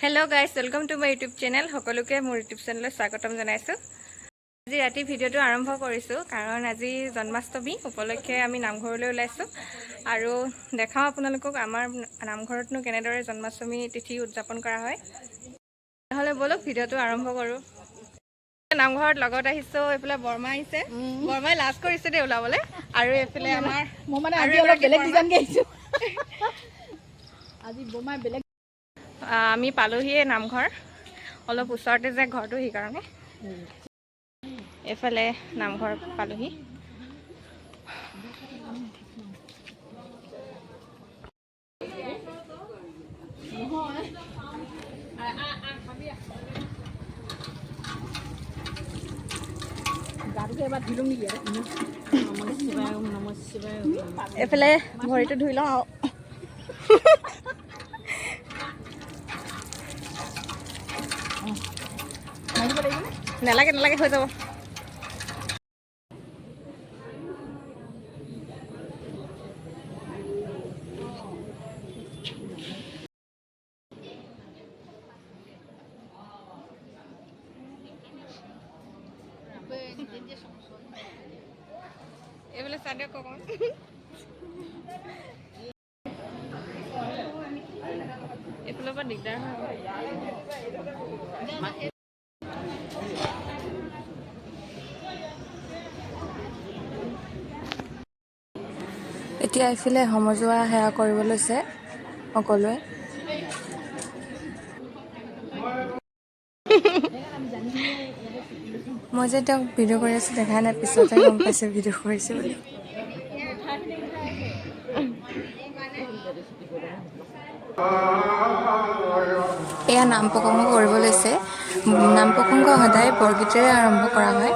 Hello guys, welcome to my YouTube channel. সকলোকে মোৰ YouTube channel স্বাগতম জনাইছো। আজি ৰাতি ভিডিওটো আৰম্ভ কৰিছো কাৰণ আজি জন্মাষ্টমী উপলক্ষে আমি নামঘৰলৈ ওলাইছো আৰু দেখাও আপোনালোকক আমাৰ নামঘৰতনো কেনেদৰে জন্মাষ্টমী তিথি উদযাপন কৰা হয়। নহলে বলক ভিডিওটো আৰম্ভ কৰো। নামঘৰত লগত আহিছো, এফালে বৰ্মা আহিছে। বৰ্মাই লাজ কৰিছে দে ওলাবলে আৰু এফালে আমাৰ মই মানে আজি অলপ বেলেগ ডিজাইন গাইছো। আজি বৰ্মাই বেলেগ আমি পালোহিয়ে নামঘৰ, অলপ ওচৰতে যে ঘৰটো সেইকাৰণে এফালে নামঘৰ পালোহি। এফালে ভৰিটো ধুই লওঁ আৰু নালাগে নালাগে হৈ যাব। এইফালে চাই কওক এইফালৰ পৰা দিগদাৰ হয়। এতিয়া এইফালে সমজুৱা সেৱা কৰিব লৈছে সকলোৱে। মই যে তেওঁক ভিডিঅ' কৰি আছোঁ দেখাই নাই, পিছতে গম পাইছোঁ ভিডিঅ' কৰিছোঁ বুলি। এয়া নাম প্ৰসংগ কৰিব লৈছে। নাম প্ৰসংগ সদায় বৰগীতেৰে আৰম্ভ কৰা হয়।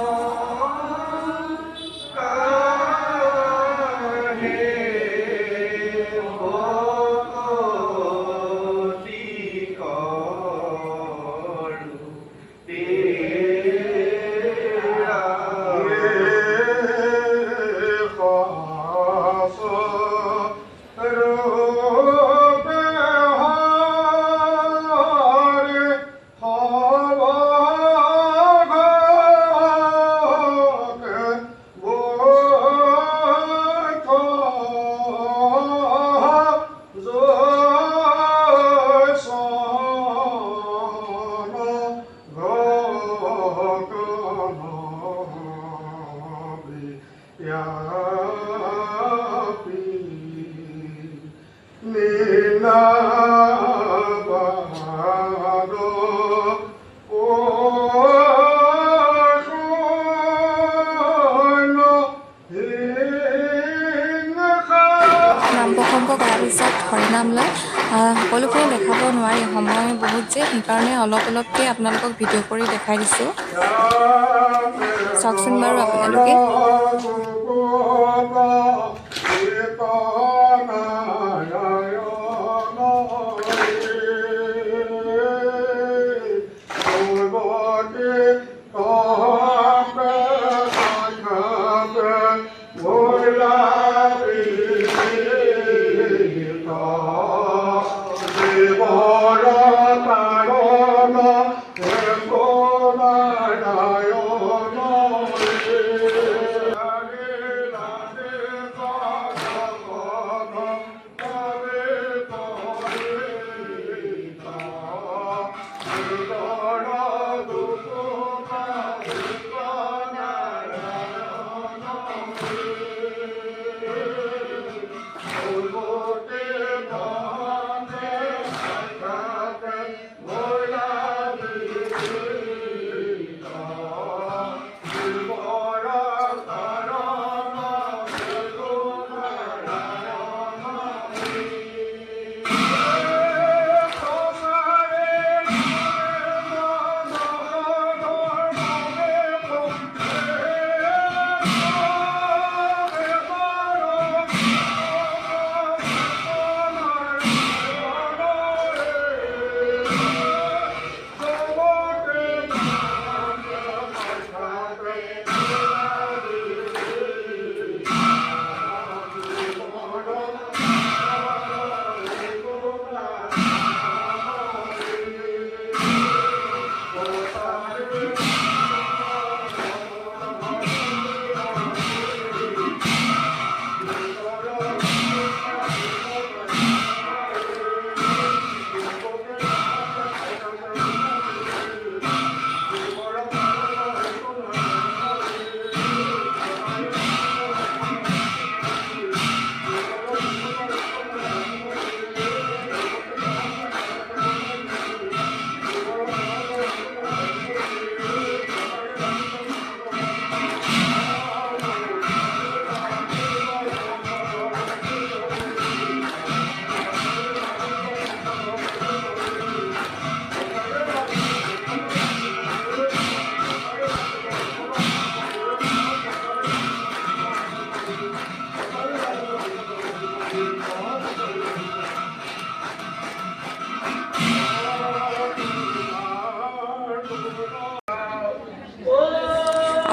নাম প্ৰসংগ কৰাৰ পিছত হৰিনাম লয়। সকলোখিনি দেখাব নোৱাৰি, সময় বহুত যে, সেইকাৰণে অলপ অলপকৈ আপোনালোকক ভিডিঅ' কৰি দেখাই দিছোঁ। চাওকচোন বাৰু আপোনালোকে।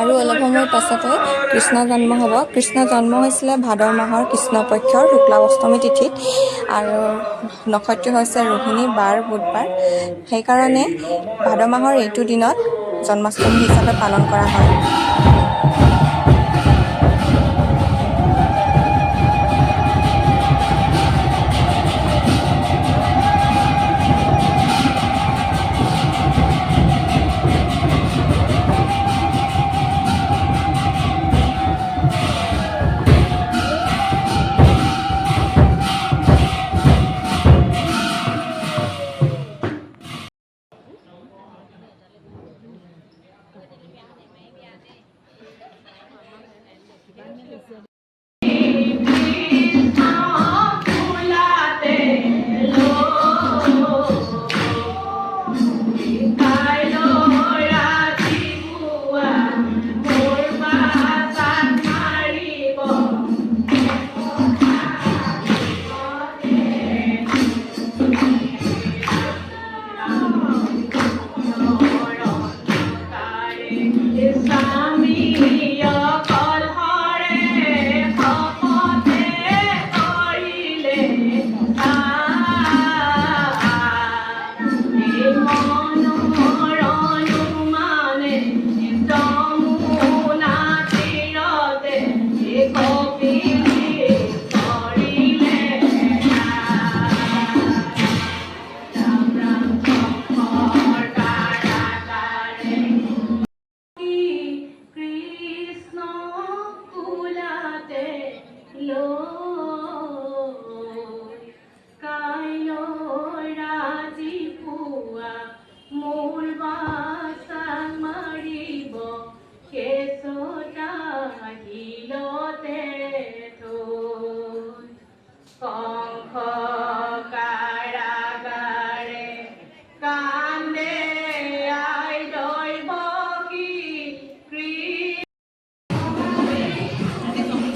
আৰু অলপ সময়ৰ পাছতে কৃষ্ণ জন্ম হ'ব। কৃষ্ণ জন্ম হৈছিলে ভাদ মাহৰ কৃষ্ণ পক্ষৰ শুক্লা অষ্টমী তিথিত আৰু নক্ষত্ৰ হৈছে ৰোহিণী, বাৰ বুধবাৰ। সেইকাৰণে ভাদ মাহৰ এইটো দিনত জন্মাষ্টমী হিচাপে পালন কৰা হয়।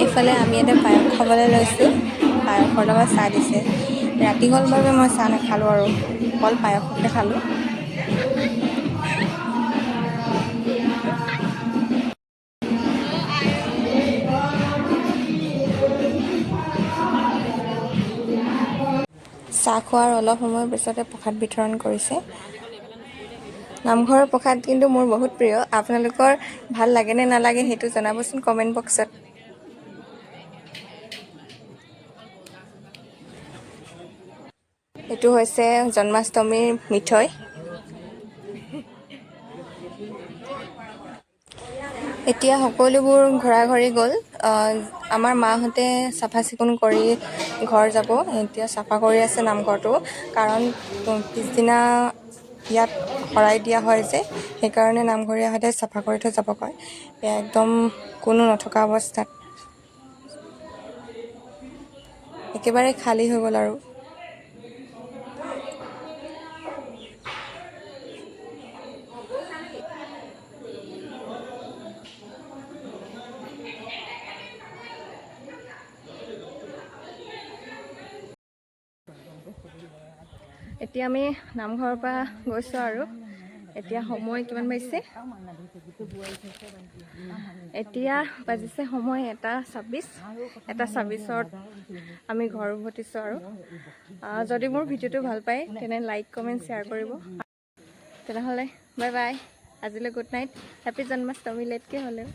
ইফালে আমি এটা পায়স খাবলৈ লৈছোঁ। পায়সৰ লগত চাহ দিছে। ৰাতি হ'ল বাবে মই চাহ নাখালোঁ আৰু অকল পায়সকে খালোঁ। চাহ খোৱাৰ অলপ সময়ৰ পিছতে প্ৰসাদ বিতৰণ কৰিছে। নামঘৰৰ প্ৰসাদ কিন্তু মোৰ বহুত প্ৰিয়। আপোনালোকৰ ভাল লাগে নে নালাগে সেইটো জনাবচোন কমেণ্ট বক্সত। এইটো হৈছে জন্মাষ্টমীৰ মিঠৈ। এতিয়া সকলোবোৰ ঘৰা-ঘৰি গ'ল। আমাৰ মাহঁতে চাফা চিকুণ কৰি ঘৰ যাব। এতিয়া চাফা কৰি আছে নামঘৰটো, কাৰণ পিছদিনা ইয়াত শৰাই দিয়া হয় যে, সেইকাৰণে নামঘৰীয়াহঁতে চাফা কৰি থৈ যাব কয়। একদম কোনো নথকা অৱস্থাত একেবাৰে খালী হৈ গ'ল আৰু। এতিয়া আমি নামঘৰৰ পৰা গৈছোঁ আৰু এতিয়া সময় কিমান বাজিছে? এতিয়া বাজিছে সময় 1:26। 1:26ত আমি ঘৰ উভতিছোঁ আৰু যদি মোৰ ভিডিঅ'টো ভাল পায় তেনে লাইক কমেণ্ট শ্বেয়াৰ কৰিব। তেনেহ'লে বাই বাই, আজিলৈ গুড নাইট, হেপী জন্মাষ্টমী লেটকৈ হ'লেও।